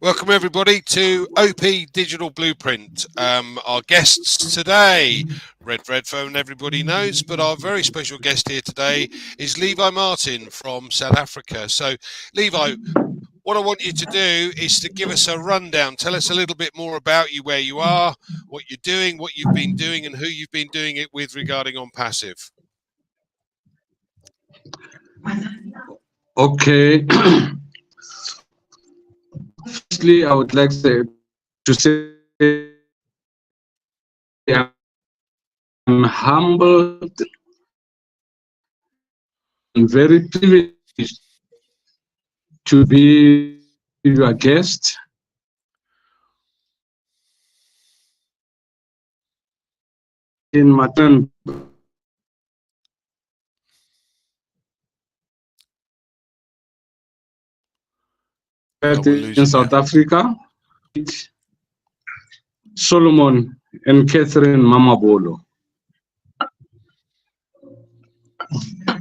Welcome everybody to OP Digital Blueprint. Our guests today, Red Phone, everybody knows, but our very special guest here today is Levi Martin from South Africa. So, Levi, what I want you to do is to give us a rundown. Tell us a little bit more about you, where you are, what you're doing, what you've been doing, and who you've been doing it with regarding Onpassive. Okay. Firstly, I would like to say I'm humbled and very privileged to be your guest. In my turn, in South Africa, Solomon and Catherine Mamabolo.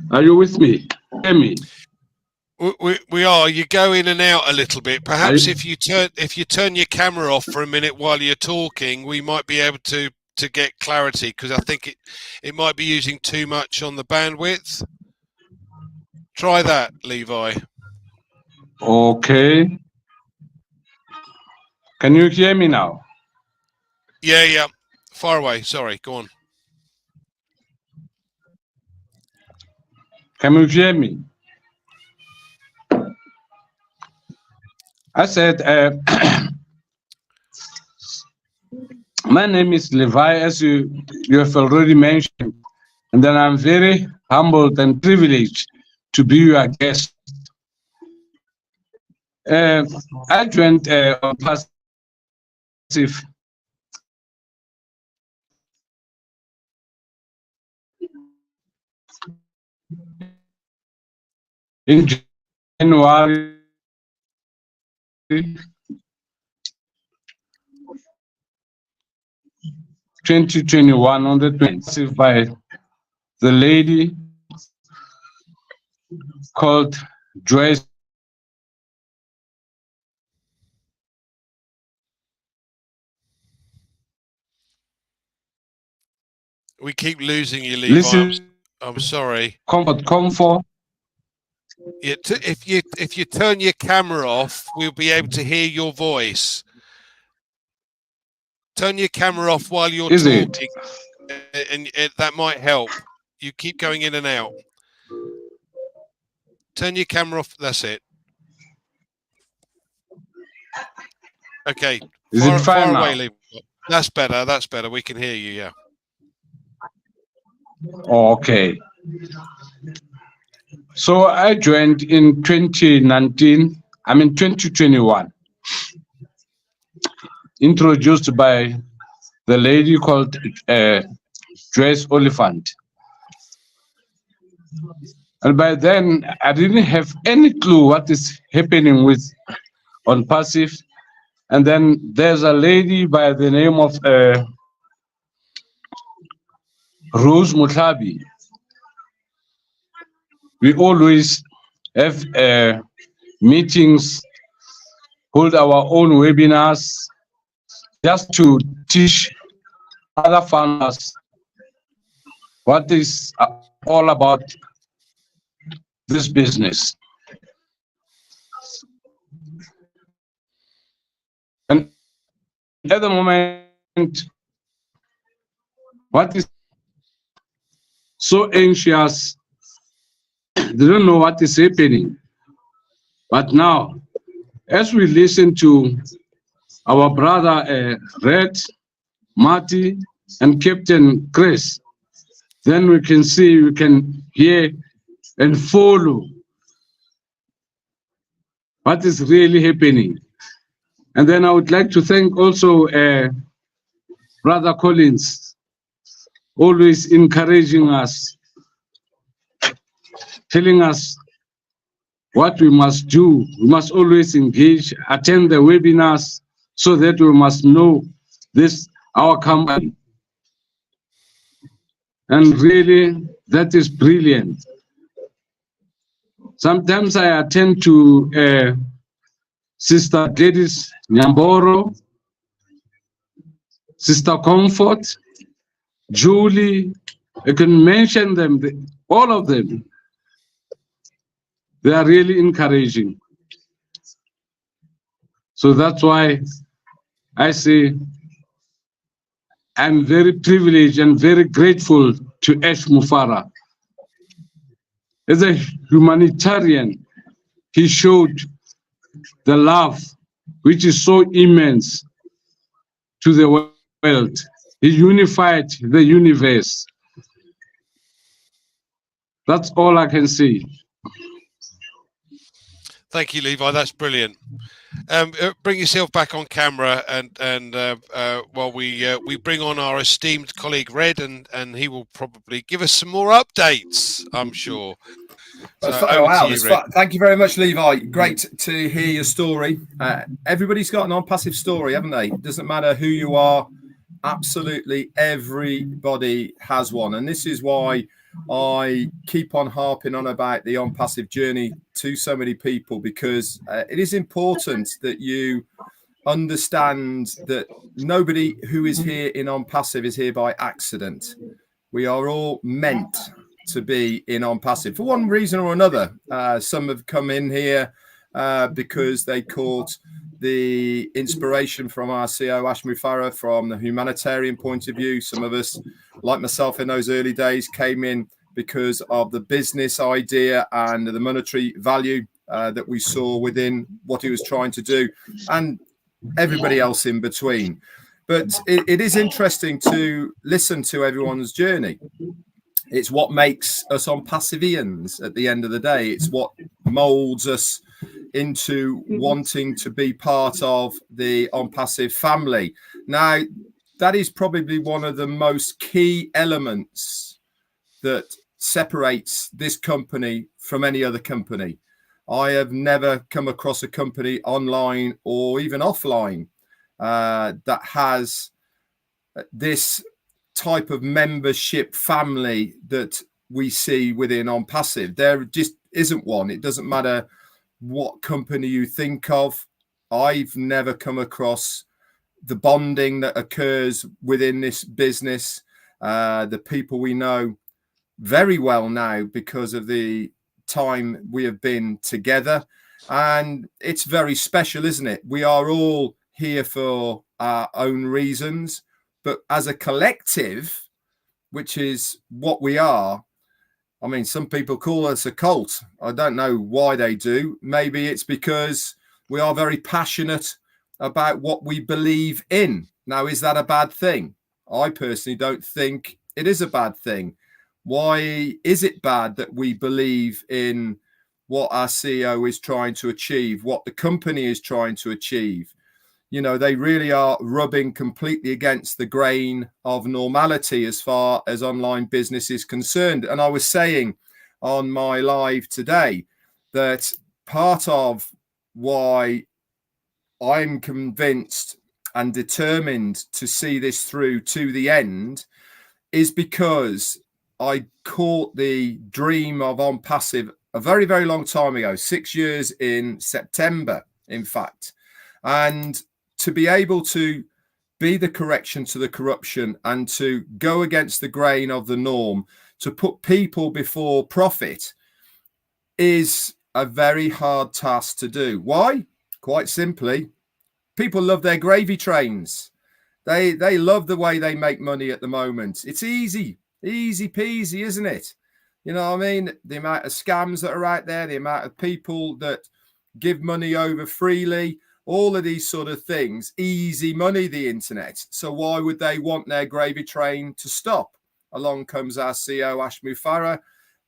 Are you with me? Hear me? We are. You go in and out a little bit. Perhaps if you turn your camera off for a minute while you're talking, we might be able to get clarity, because I think it might be using too much on the bandwidth. Try that, Levi. Okay. Can you hear me now? Yeah. Far away. Sorry. Go on. Can you hear me? I said, my name is Levi, as you have already mentioned, and then I'm very humbled and privileged to be your guest. I joined Onpassive in January 2021 on the 20th by the lady called Joyce. We keep losing you, Levi. I'm sorry. Comfort. Yeah, if you turn your camera off, we'll be able to hear your voice. Turn your camera off while you're talking, and that might help. You keep going in and out. Turn your camera off. That's it. Okay. Is it fine now? Away, Levi. That's better. That's better. We can hear you. Yeah. Okay. So I joined in 2021, introduced by the lady called Joyce Oliphant. And by then, I didn't have any clue what is happening with Onpassive. And then there's a lady by the name of Rose Mutlabi. We always have meetings, hold our own webinars, just to teach other farmers what is all about this business. And at the moment, what is so anxious, they don't know what is happening. But now, as we listen to our brother Red, Marty, and Captain Chris, then we can see, we can hear and follow what is really happening. And then I would like to thank also Brother Collins, always encouraging us, telling us what we must do. We must always engage, attend the webinars, so that we must know this, our company. And really, that is brilliant. Sometimes I attend to Sister Gladys Nyamboro, Sister Comfort, Julie, I can mention them, all of them. They are really encouraging. So that's why I say I'm very privileged and very grateful to Ash Mufara. As a humanitarian, he showed the love which is so immense to the world. He unified the universe. That's all I can say. Thank you, Levi. That's brilliant. Bring yourself back on camera, and while we bring on our esteemed colleague Red, and he will probably give us some more updates, I'm sure. So wow, thank you very much, Levi. Great to hear your story. Everybody's got an on-passive story, haven't they? It doesn't matter who you are. Absolutely everybody has one. And this is why I keep on harping on about the on-passive journey to so many people, because it is important that you understand that nobody who is here in on-passive is here by accident. We are all meant to be in on-passive for one reason or another. Some have come in here because they caught the inspiration from our CEO Ash Mufara from the humanitarian point of view. Some of us, like myself in those early days, came in because of the business idea and the monetary value that we saw within what he was trying to do, and everybody else in between. But it is interesting to listen to everyone's journey. It's what makes us on-passivians at the end of the day. It's what molds us into wanting to be part of the on-passive family. Now, that is probably one of the most key elements that separates this company from any other company. I have never come across a company online or even offline that has this type of membership family that we see within on-passive. There just isn't one. It doesn't matter what company you think of. I've never come across the bonding that occurs within this business. The people we know very well now because of the time we have been together, and it's very special, isn't it? We are all here for our own reasons, but as a collective, which is what we are, I mean, some people call us a cult. I don't know why they do. Maybe it's because we are very passionate about what we believe in. Now, is that a bad thing? I personally don't think it is a bad thing. Why is it bad that we believe in what our CEO is trying to achieve, what the company is trying to achieve? You know, they really are rubbing completely against the grain of normality as far as online business is concerned. And I was saying on my live today that part of why I'm convinced and determined to see this through to the end is because I caught the dream of on-passive a very, very long time ago, 6 years in September, in fact. And to be able to be the correction to the corruption and to go against the grain of the norm, to put people before profit, is a very hard task to do. Why? Quite simply, people love their gravy trains. They love the way they make money at the moment. It's easy peasy, isn't it? You know what I mean? The amount of scams that are out there, the amount of people that give money over freely, all of these sort of things, easy money, the internet. So why would they want their gravy train to stop? Along comes our CEO, Ash Mufara,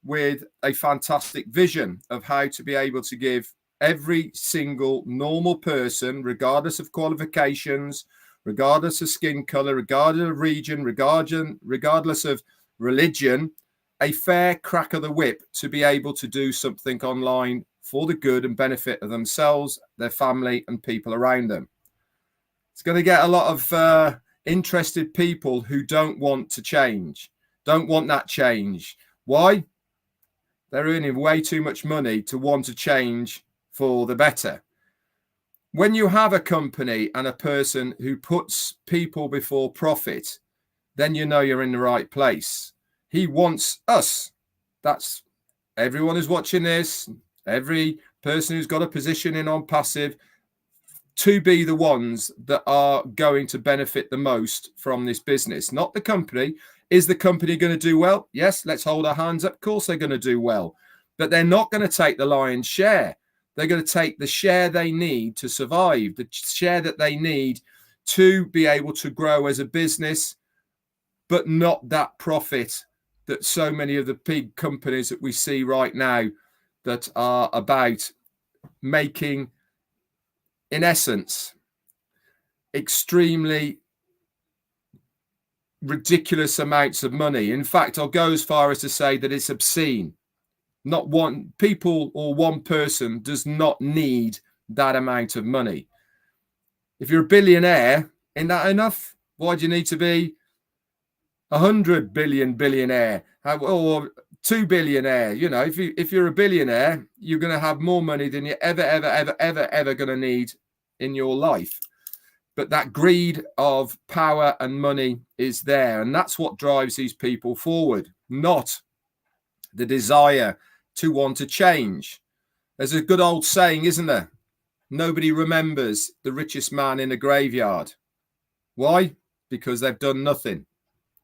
with a fantastic vision of how to be able to give every single normal person, regardless of qualifications, regardless of skin color, regardless of region, regardless of religion, a fair crack of the whip to be able to do something online for the good and benefit of themselves, their family, and people around them. It's going to get a lot of interested people who don't want to change, don't want that change. Why? They're earning way too much money to want to change for the better. When you have a company and a person who puts people before profit, then you know you're in the right place. He wants us. That's everyone who's watching this, every person who's got a position in Onpassive, to be the ones that are going to benefit the most from this business, not the company. Is the company going to do well? Yes, let's hold our hands up. Of course, they're going to do well, but they're not going to take the lion's share. They're going to take the share they need to survive, the share that they need to be able to grow as a business, but not that profit that so many of the big companies that we see right now that are about making, in essence, extremely ridiculous amounts of money. In fact, I'll go as far as to say that it's obscene. Not one people or one person does not need that amount of money. If you're a billionaire, isn't that enough? Why do you need to be 100 billion billionaire or 2 billionaire? You know, if you're a billionaire, you're going to have more money than you're ever going to need in your life. But that greed of power and money is there, and that's what drives these people forward, not the desire to want to change. There's a good old saying, isn't there? Nobody remembers the richest man in a graveyard. Why? Because they've done nothing.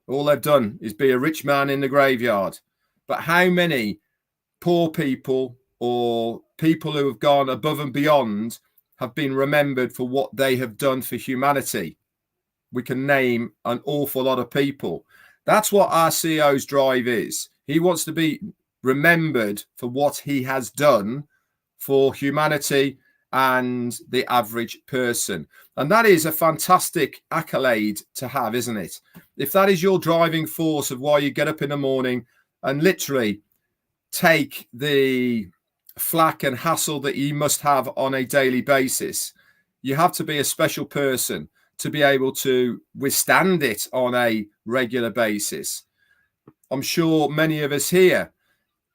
All they've done is be a rich man in the graveyard. But how many poor people or people who have gone above and beyond have been remembered for what they have done for humanity? We can name an awful lot of people. That's what our CEO's drive is. He wants to be remembered for what he has done for humanity and the average person. And that is a fantastic accolade to have, isn't it? If that is your driving force of why you get up in the morning and literally take the flack and hassle that you must have on a daily basis, you have to be a special person to be able to withstand it on a regular basis. I'm sure many of us here,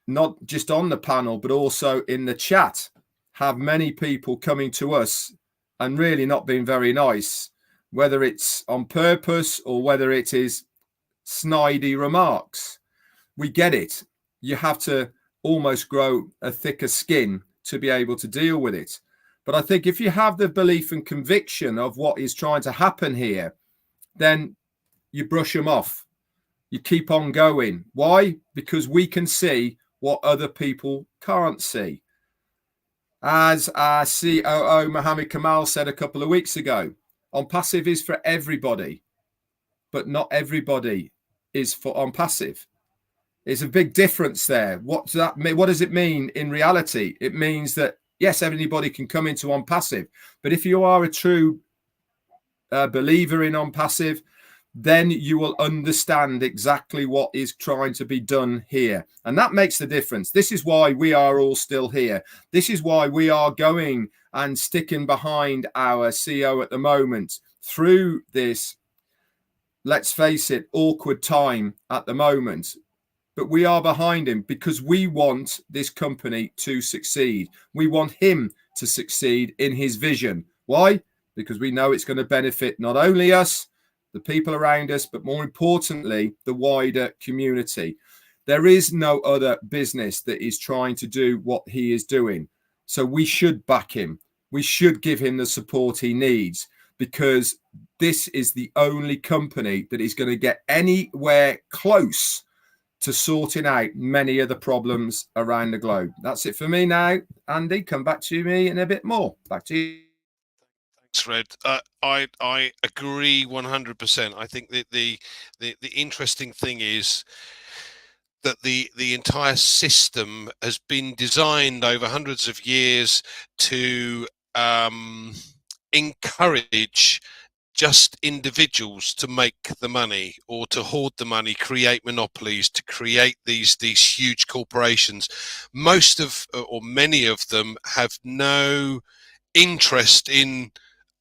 not just on the panel, but also in the chat, have many people coming to us and really not being very nice, whether it's on purpose or whether it is snidey remarks. We get it. You have to almost grow a thicker skin to be able to deal with it. But I think if you have the belief and conviction of what is trying to happen here, then you brush them off. You keep on going. Why? Because we can see what other people can't see. As our COO Mohammed Kamal said a couple of weeks ago, Onpassive is for everybody, but not everybody is for Onpassive. There's a big difference there. What does that mean? What does it mean in reality? It means that, yes, anybody can come into Onpassive, but if you are a true believer in Onpassive, then you will understand exactly what is trying to be done here. And that makes the difference. This is why we are all still here. This is why we are going and sticking behind our CEO at the moment through this, let's face it, awkward time at the moment. But we are behind him because we want this company to succeed. We want him to succeed in his vision. Why? Because we know it's going to benefit not only us, the people around us, but more importantly, the wider community. There is no other business that is trying to do what he is doing. So we should back him. We should give him the support he needs, because this is the only company that is going to get anywhere close to sorting out many of the problems around the globe. That's it for me now. Andy, come back to me in a bit more. Back to you. Thanks, Fred. I agree 100%. I think that the interesting thing is that the entire system has been designed over hundreds of years to encourage just individuals to make the money or to hoard the money, create monopolies, to create these huge corporations. Most of, or many of them, have no interest in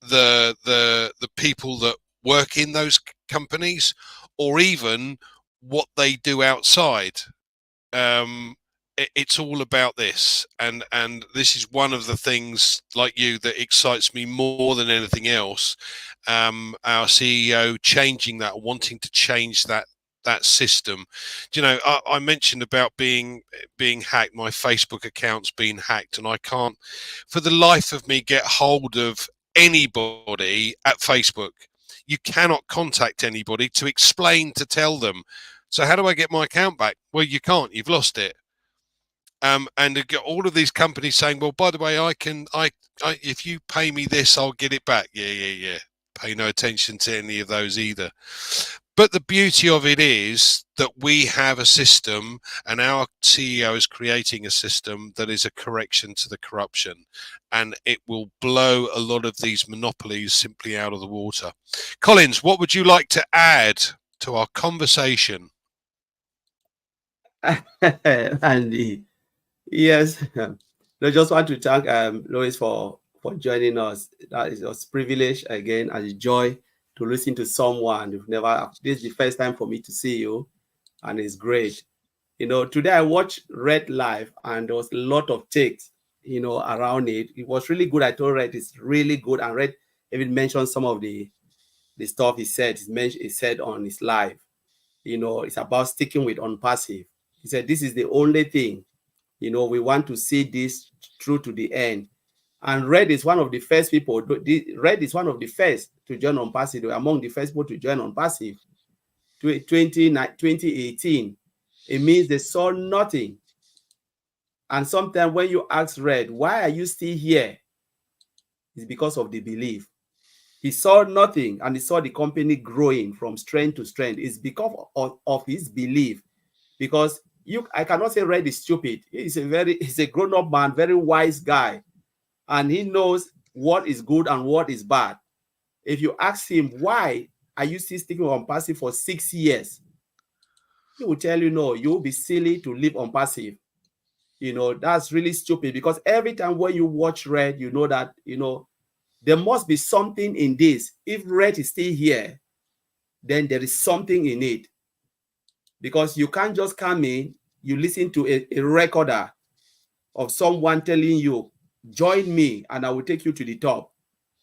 the people that work in those companies, or even what they do outside. it's all about this, and this is one of the things, like you, that excites me more than anything else. Our CEO changing that, wanting to change that system. Do you know, I mentioned about being hacked. My Facebook account's been hacked, and I can't for the life of me get hold of anybody at Facebook. You cannot contact anybody to explain, to tell them. So how do I get my account back? Well, you can't. You've lost it. And to get all of these companies saying, well, by the way, I if you pay me this, I'll get it back. Yeah. Pay no attention to any of those either. But the beauty of it is that we have a system, and our CEO is creating a system that is a correction to the corruption, and it will blow a lot of these monopolies simply out of the water. Collins, what would you like to add to our conversation? Andy, yes, I just want to thank Lois for joining us. That is a privilege again and a joy to listen to someone you've never. This is the first time for me to see you, and it's great. You know, today I watched Red live, and there was a lot of takes, you know, around it. It was really good. I told Red it's really good, and Red even mentioned some of the stuff he said. He said on his live. You know, it's about sticking with Onpassive. He said this is the only thing. You know, we want to see this through to the end. And Red is one of the first people. Red is one of the first to join Onpassive. They were among the first people to join Onpassive. 2018. It means they saw nothing. And sometimes when you ask Red, why are you still here? It's because of the belief. He saw nothing, and he saw the company growing from strength to strength. It's because of his belief. Because I cannot say Red is stupid. He's a grown-up man, very wise guy. And he knows what is good and what is bad. If you ask him, why are you still sticking on Onpassive for 6 years? He will tell you, no, you'll be silly to live Onpassive. You know, that's really stupid, because every time when you watch Red, you know that, you know, there must be something in this. If Red is still here, then there is something in it. Because you can't just come in, you listen to a recorder of someone telling you, join me and I will take you to the top.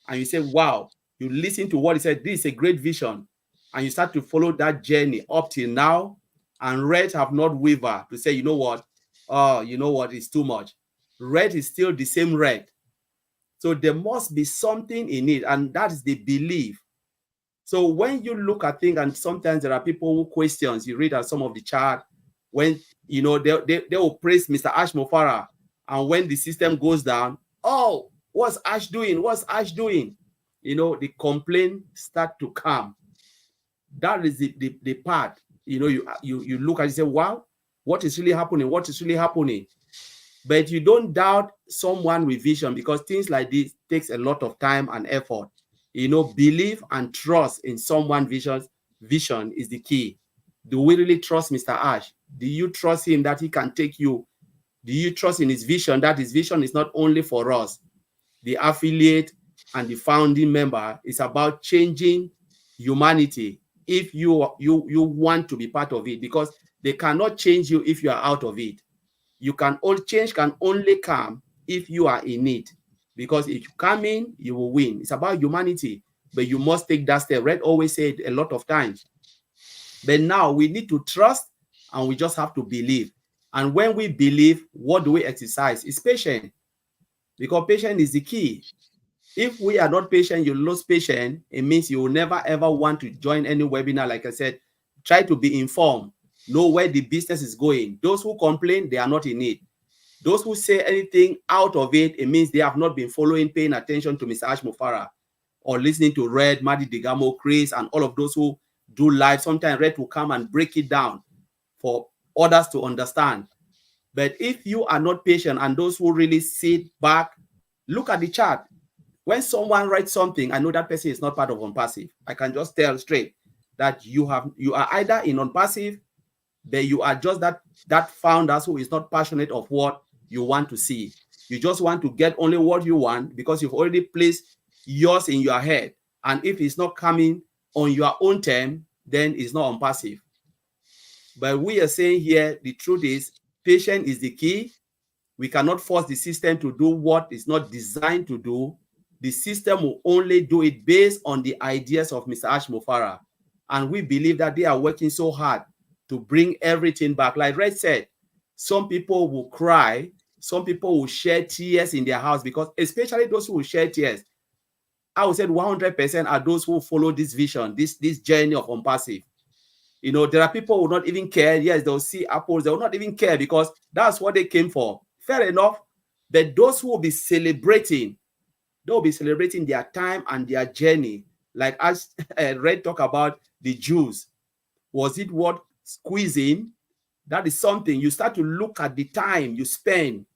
And you say, wow, you listen to what he said, this is a great vision. And you start to follow that journey up till now. And Red have not wavered to say, you know what? Oh, you know what? It's too much. Red is still the same Red. So there must be something in it, and that is the belief. So when you look at things, and sometimes there are people who questions, you read at some of the chart, when, you know, they will praise Mr. Ash Mofara, and when the system goes down, oh, what's Ash doing? What's Ash doing? You know, the complaint start to come. That is the part, you know, you look at it and say, wow, what is really happening? What is really happening? But you don't doubt someone with vision, because things like this takes a lot of time and effort. You know, belief and trust in someone's vision is the key. Do we really trust Mr. Ash? Do you trust him that he can take you? Do you trust in his vision, that his vision is not only for us, the affiliate and the founding member? It's about changing humanity if you want to be part of it, because they cannot change you if you are out of it. Change can only come if you are in it, because if you come in, you will win. It's about humanity, but you must take that step. Red always said a lot of times. But now we need to trust, and we just have to believe. And when we believe, what do we exercise? It's patience, because patience is the key. If we are not patient, you lose patience. It means you will never ever want to join any webinar. Like I said, try to be informed. Know where the business is going. Those who complain, they are not in it. Those who say anything out of it, it means they have not been paying attention to Mr. Ash Mofara, or listening to Red, Madi Digamo, Chris, and all of those who do live. Sometimes Red will come and break it down for others to understand. But if you are not patient, and those who really sit back, look at the chart. When someone writes something, I know that person is not part of Onpassive. I can just tell straight that you are either in Onpassive, but you are just that founder who is not passionate of what you want to see. You just want to get only what you want, because you've already placed yours in your head. And if it's not coming on your own term, then it's not Onpassive. But we are saying here, the truth is, Patience is the key. We cannot force the system to do what it's not designed to do. The system will only do it based on the ideas of Mr. Ash Mofara. And we believe that they are working so hard to bring everything back. Like Red said, some people will cry, some people will shed tears in their house, because especially those who will shed tears, I would say 100% are those who follow this vision, this journey of Onpassive. You know, there are people who will not even care. Yes, they'll see apples, they will not even care because that's what they came for. Fair enough. But those who will be celebrating, they'll be celebrating their time and their journey. Like as Red talk about the Jews. Was it what squeezing? That is something. You start to look at the time you spend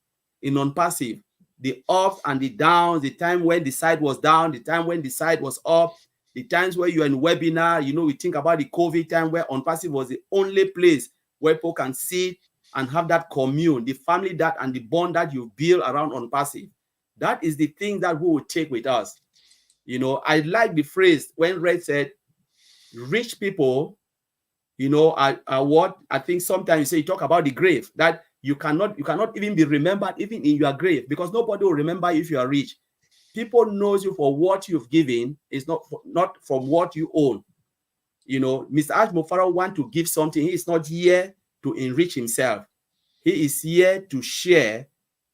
in Onpassive, the ups and the downs, the time when the side was down, the time when the side was up, the times where you're in webinar. You know, we think about the COVID time where Onpassive was the only place where people can sit and have that commune, the family that and the bond that you build around Onpassive. That is the thing that we will take with us. You know, I like the phrase when Red said, rich people, you know, are what I think sometimes you say, you talk about the grave, that you cannot even be remembered even in your grave, because nobody will remember you if you are rich. People knows you for what you've given, is not from what you own. You know, Mr. Ash Mofara want to give something. He is not here to enrich himself. He is here to share,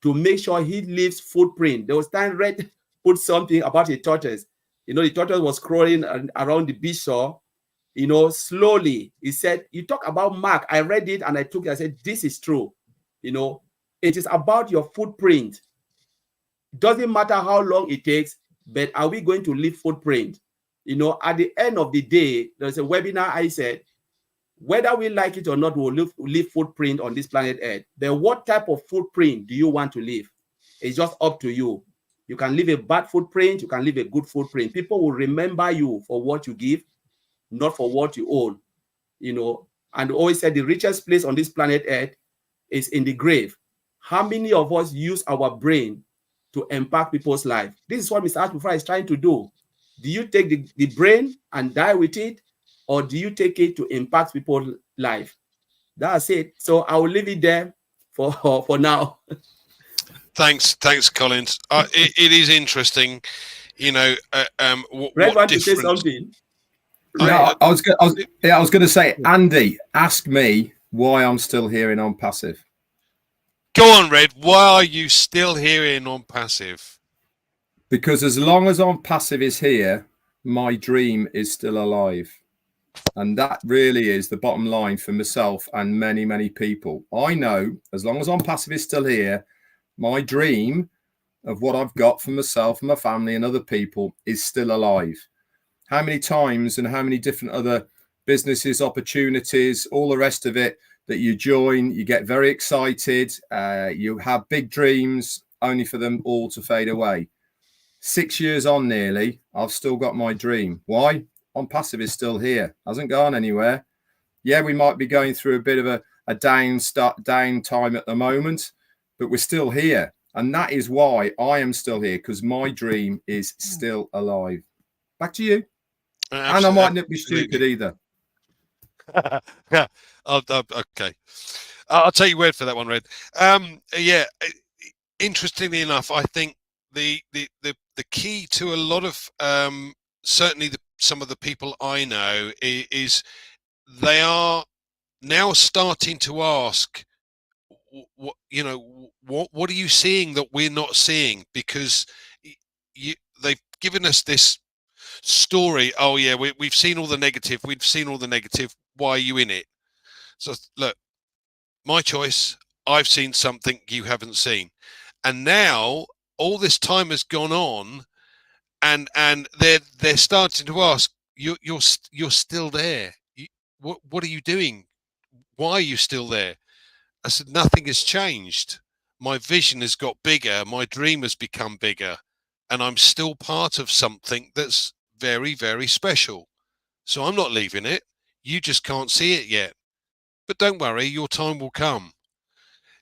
to make sure he leaves footprint. There was time Red put something about a tortoise. You know, the tortoise was crawling around the beach shore. You know, slowly, he said, you talk about Mark. I read it and I took it. I said, this is true. You know, it is about your footprint. It doesn't matter how long it takes, but are we going to leave footprint? You know, at the end of the day, there's a webinar I said, whether we like it or not, we'll leave footprint on this planet Earth. Then what type of footprint do you want to leave? It's just up to you. You can leave a bad footprint. You can leave a good footprint. People will remember you for what you give, not for what you own. You know, and always said the richest place on this planet Earth is in the grave. How many of us use our brain to impact people's life? This is what Mr. Ash Mofara is trying to do. Do you take the brain and die with it, or do you take it to impact people's life? That's it. So I will leave it there for now. Thanks, Collins. It is interesting, you know. Red want to say something. Yeah, I was going to say, Andy, ask me why I'm still here in Onpassive. Go on, Red. Why are you still here in Onpassive? Because as long as Onpassive is here, my dream is still alive. And that really is the bottom line for myself and many, many people. I know as long as Onpassive is still here, my dream of what I've got for myself and my family and other people is still alive. How many times and how many different other businesses, opportunities, all the rest of it that you join, you get very excited, you have big dreams, only for them all to fade away. 6 years on nearly, I've still got my dream. Why? Onpassive is still here, hasn't gone anywhere. Yeah, we might be going through a bit of a down time at the moment, but we're still here. And that is why I am still here, because my dream is still alive. Back to you. And I might not be stupid either. Yeah. Okay. I'll take your word for that one, Red. Yeah. Interestingly enough, I think the key to a lot of certainly some of the people I know is they are now starting to ask, what are you seeing that we're not seeing? Because they've given us this story. Oh yeah, we've seen all the negative. We've seen all the negative. Why are you in it? So look, my choice. I've seen something you haven't seen, and now all this time has gone on, and they're starting to ask, you're still there. What are you doing? Why are you still there? I said, nothing has changed. My vision has got bigger. My dream has become bigger, and I'm still part of something that's very, very special. So I'm not leaving it. You just can't see it yet. But don't worry, your time will come.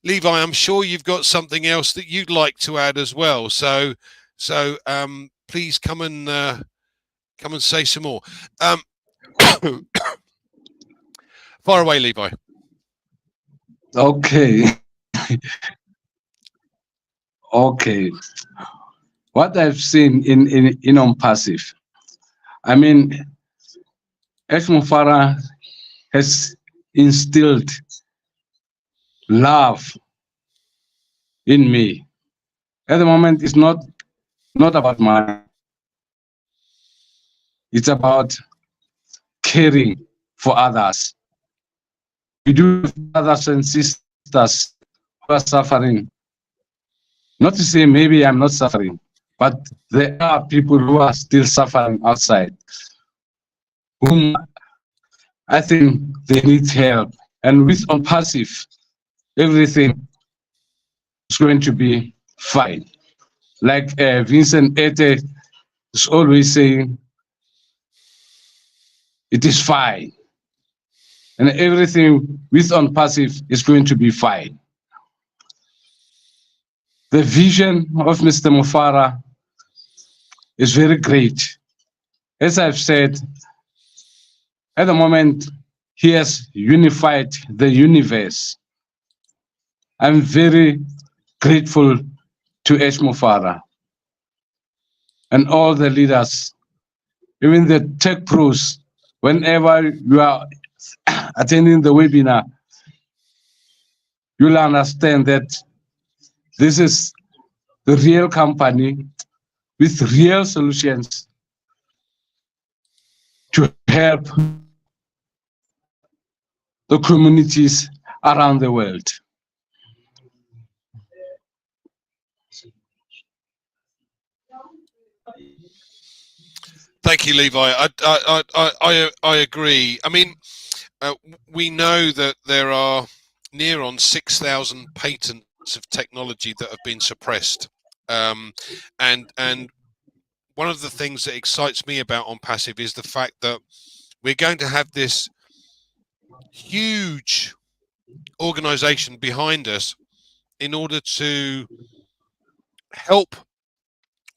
Levi, I'm sure you've got something else that you'd like to add as well. So please come and say some more. Fire away, Levi. Okay. Okay. What I've seen in Onpassive, I mean, Mufara has instilled love in me. At the moment, it's not about money. It's about caring for others. We do have brothers and sisters who are suffering. Not to say maybe I'm not suffering, but there are people who are still suffering outside, whom I think they need help. And with Onpassive, everything is going to be fine. Like Vincent Ete is always saying, it is fine. And everything with Onpassive is going to be fine. The vision of Mr. Mufara is very great. As I've said, at the moment, he has unified the universe. I'm very grateful to Mufara and all the leaders, even the tech pros. Whenever you are attending the webinar, you'll understand that this is the real company with real solutions to help the communities around the world. Thank you, Levi. I agree. I mean, we know that there are near on 6,000 patents of technology that have been suppressed, and one of the things that excites me about Onpassive is the fact that we're going to have this huge organization behind us in order to help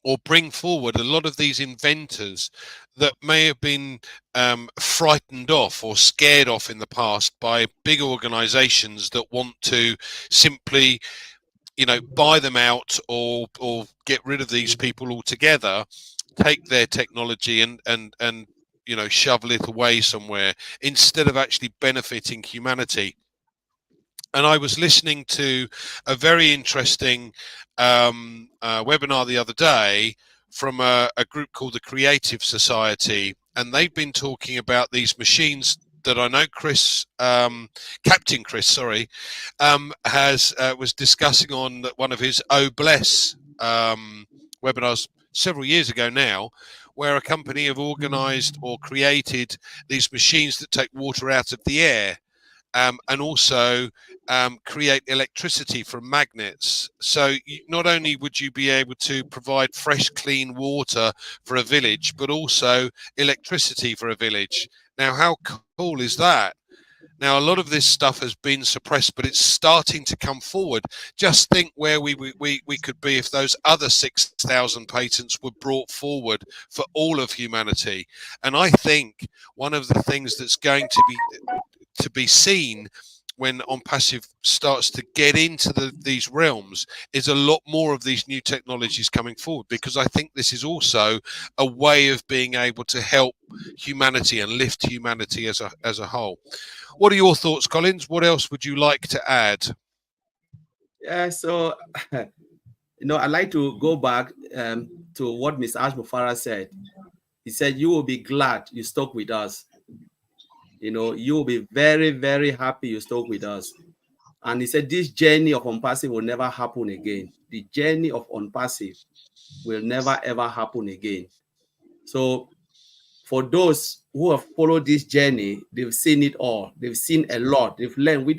or bring forward a lot of these inventors that may have been frightened off or scared off in the past by big organizations that want to simply, you know, buy them out or get rid of these people altogether, take their technology and you know, shovel it away somewhere instead of actually benefiting humanity. And I was listening to a very interesting webinar the other day from a group called the Creative Society, and they've been talking about these machines that I know Chris, Captain Chris, sorry, was discussing on one of his Oh Bless webinars several years ago now, where a company have organized or created these machines that take water out of the air. And also create electricity from magnets. So not only would you be able to provide fresh, clean water for a village, but also electricity for a village. Now, how cool is that? Now, a lot of this stuff has been suppressed, but it's starting to come forward. Just think where we could be if those other 6,000 patents were brought forward for all of humanity. And I think one of the things that's going to be seen when Onpassive starts to get into these realms is a lot more of these new technologies coming forward, because I think this is also a way of being able to help humanity and lift humanity as a whole. What are your thoughts, Collins? What else would you like to add? Yeah, so you know, I'd like to go back to what Mr. Mufara said. He said, "You will be glad you stuck with us. You know, you will be very, very happy you stuck with us." And he said, "This journey of Onpassive will never happen again. The journey of Onpassive will never ever happen again." So, for those who have followed this journey, they've seen it all. They've seen a lot. They've learned. We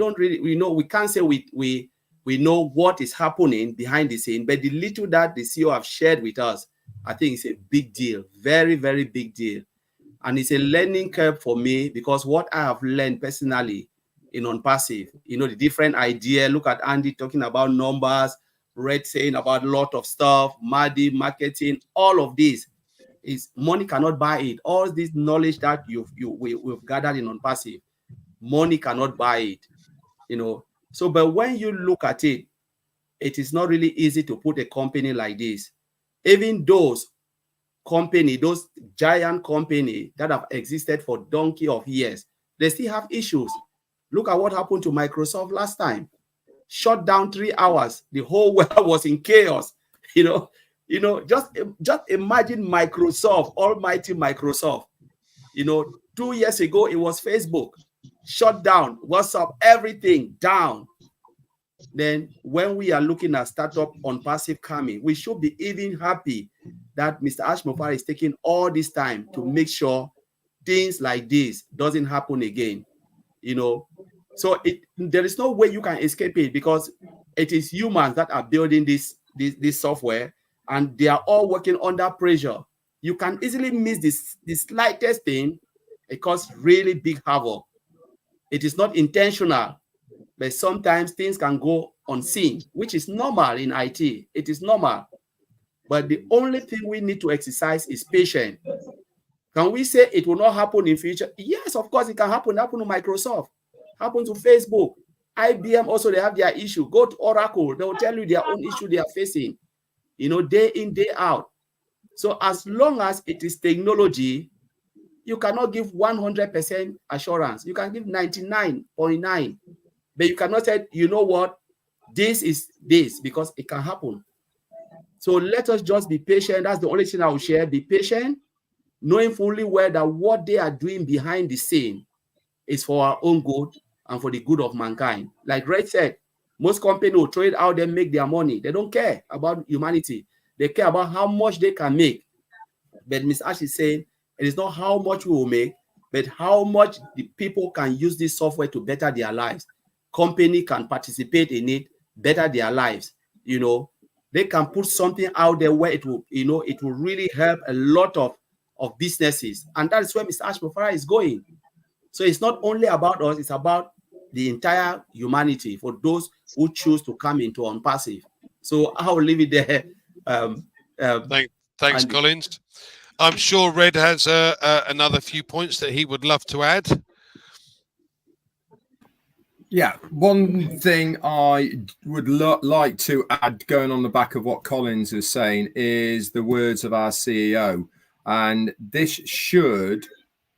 know. We can't say we know what is happening behind the scene, but the little that the CEO have shared with us, I think it's a big deal. Very, very big deal. And it's a learning curve for me, because what I have learned personally in Onpassive, you know, the different idea. Look at Andy talking about numbers, Red saying about a lot of stuff, Madi, marketing, all of this is money cannot buy it. All this knowledge that we've gathered in Onpassive, money cannot buy it. You know, So, but when you look at it, it is not really easy to put a company like this. Even those giant company that have existed for donkey of years, they still have issues. Look at what happened to Microsoft last time. Shut down 3 hours. The whole world was in chaos. Just imagine Microsoft, almighty Microsoft. 2 years ago, it was Facebook. Shut down. WhatsApp, everything down. Then when we are looking at startup Onpassive coming, we should be even happy that Mr. Ashmofar is taking all this time to make sure things like this doesn't happen again. So there is no way you can escape it, because it is humans that are building this software, and they are all working under pressure. You can easily miss the slightest thing. It causes really big havoc. It is not intentional, but sometimes things can go unseen, which is normal in IT. It is normal. But the only thing we need to exercise is patience. Can we say it will not happen in future? Yes, of course it can happen. Happen to Microsoft, happen to Facebook, IBM also, they have their issue. Go to Oracle, they will tell you their own issue they are facing, day in, day out. So as long as it is technology, you cannot give 100% assurance. You can give 99.9, but you cannot say, you know what, this is this, because it can happen. So let us just be patient. That's the only thing I will share. Be patient, knowing fully well that what they are doing behind the scene is for our own good and for the good of mankind. Like Red said, most companies will throw it out there, make their money. They don't care about humanity. They care about how much they can make. But Ms. Ash is saying it is not how much we will make, but how much the people can use this software to better their lives. Company can participate in it, better their lives. They can put something out there where it will, it will really help a lot of businesses. And that is where Mr. Ashmofara is going. So it's not only about us, it's about the entire humanity for those who choose to come into Onpassive. So I'll leave it there. Thanks, Collins. I'm sure Red has another few points that he would love to add. Yeah, one thing I would like to add, going on the back of what Collins is saying, is the words of our CEO. And this should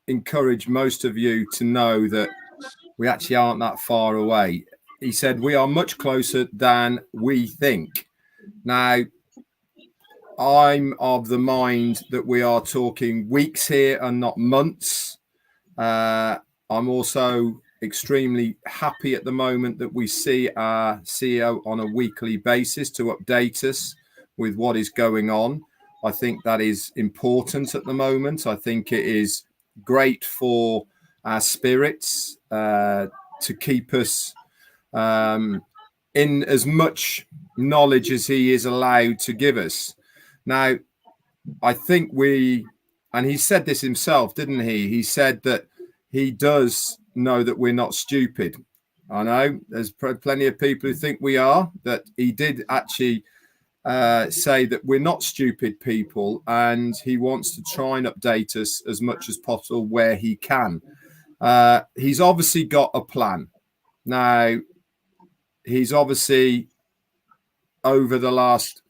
encourage most of you to know that we actually aren't that far away. He said, we are much closer than we think. Now, I'm of the mind that we are talking weeks here and not months. I'm also extremely happy at the moment that we see our CEO on a weekly basis to update us with what is going on. I think that is important at the moment. I think it is great for our spirits to keep us in as much knowledge as he is allowed to give us. Now, I think and he said this himself, didn't he? He said that he does know that we're not stupid. I know there's plenty of people who think we are, that he did actually say that we're not stupid people, and he wants to try and update us as much as possible where he can. He's obviously got a plan. Now, he's obviously, over the last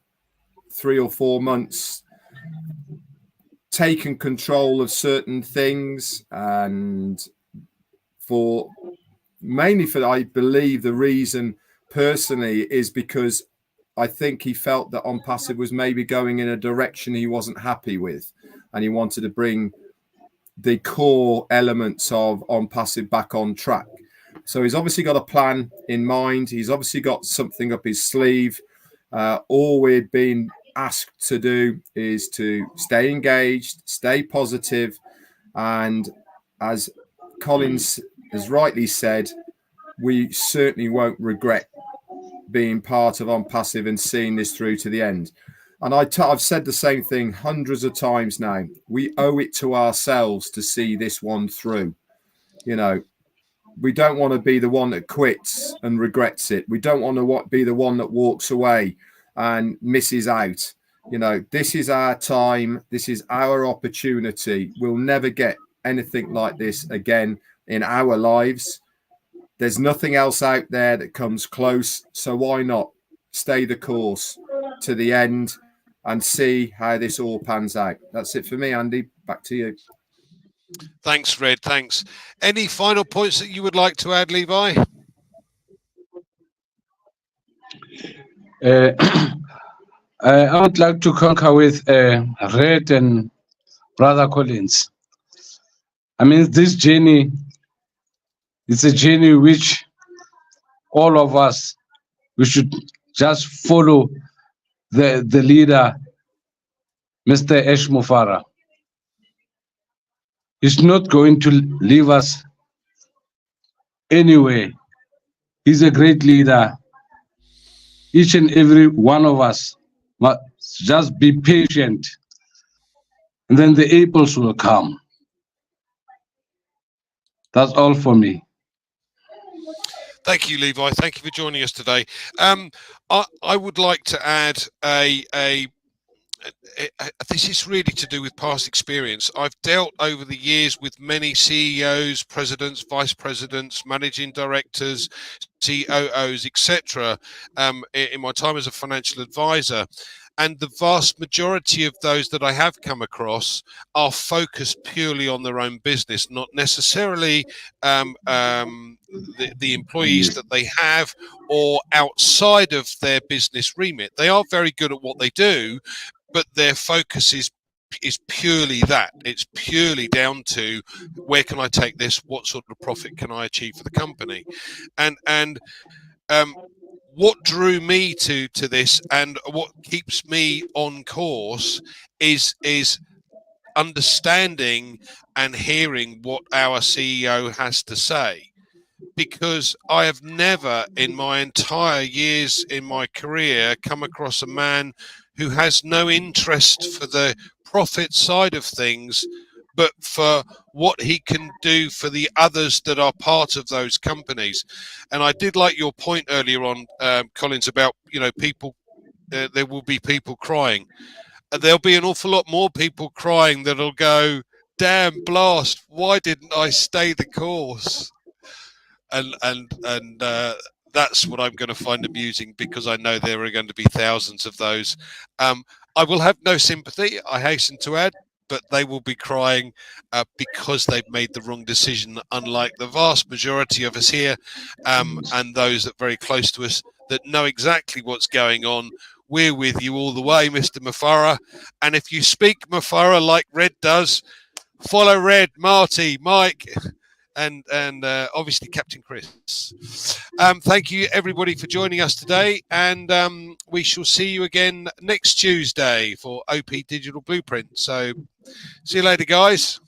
3 or 4 months, taken control of certain things, and mainly for, I believe, the reason personally is because I think he felt that Onpassive was maybe going in a direction he wasn't happy with, and he wanted to bring the core elements of Onpassive back on track. So he's obviously got a plan in mind. He's obviously got something up his sleeve. All we're being asked to do is to stay engaged, stay positive, and as Collins has rightly said, we certainly won't regret being part of Onpassive and seeing this through to the end. And I've said the same thing hundreds of times now. We owe it to ourselves to see this one through. We don't want to be the one that quits and regrets it. We don't want to be the one that walks away and misses out. This is our time. This is our opportunity. We'll never get anything like this again in our lives. There's nothing else out there that comes close. So why not stay the course to the end and see how this all pans out? That's it for me, Andy. Back to you. Thanks, Red. Thanks. Any final points that you would like to add, Levi? I would like to concur with Red and Brother Collins. I mean, this journey is a journey which all of us, we should just follow the leader, Mr. Ash Mufara. He's not going to leave us anyway. He's a great leader. Each and every one of us must just be patient, and then the apples will come. That's all for me. Thank you, Levi. Thank you for joining us today. I would like to add this is really to do with past experience. I've dealt over the years with many CEOs, presidents, vice presidents, managing directors, COOs, etc. In my time as a financial advisor. And the vast majority of those that I have come across are focused purely on their own business, not necessarily the employees that they have or outside of their business remit. They are very good at what they do, but their focus is purely that. It's purely down to where can I take this? What sort of profit can I achieve for the company? And what drew me to this and what keeps me on course is understanding and hearing what our CEO has to say. Because I have never in my entire years in my career come across a man who has no interest for the profit side of things, but for what he can do for the others that are part of those companies. And I did like your point earlier on, Collins, about, people, there will be people crying. There'll be an awful lot more people crying that'll go, damn blast, why didn't I stay the course? And that's what I'm going to find amusing, because I know there are going to be thousands of those. I will have no sympathy, I hasten to add, but they will be crying because they've made the wrong decision, unlike the vast majority of us here and those that are very close to us that know exactly what's going on. We're with you all the way, Mr. Mufara. And if you speak Mufara like Red does, follow Red, Marty, Mike, and obviously Captain Chris. Thank you everybody for joining us today, and we shall see you again next Tuesday for OP Digital Blueprint. So see you later, guys.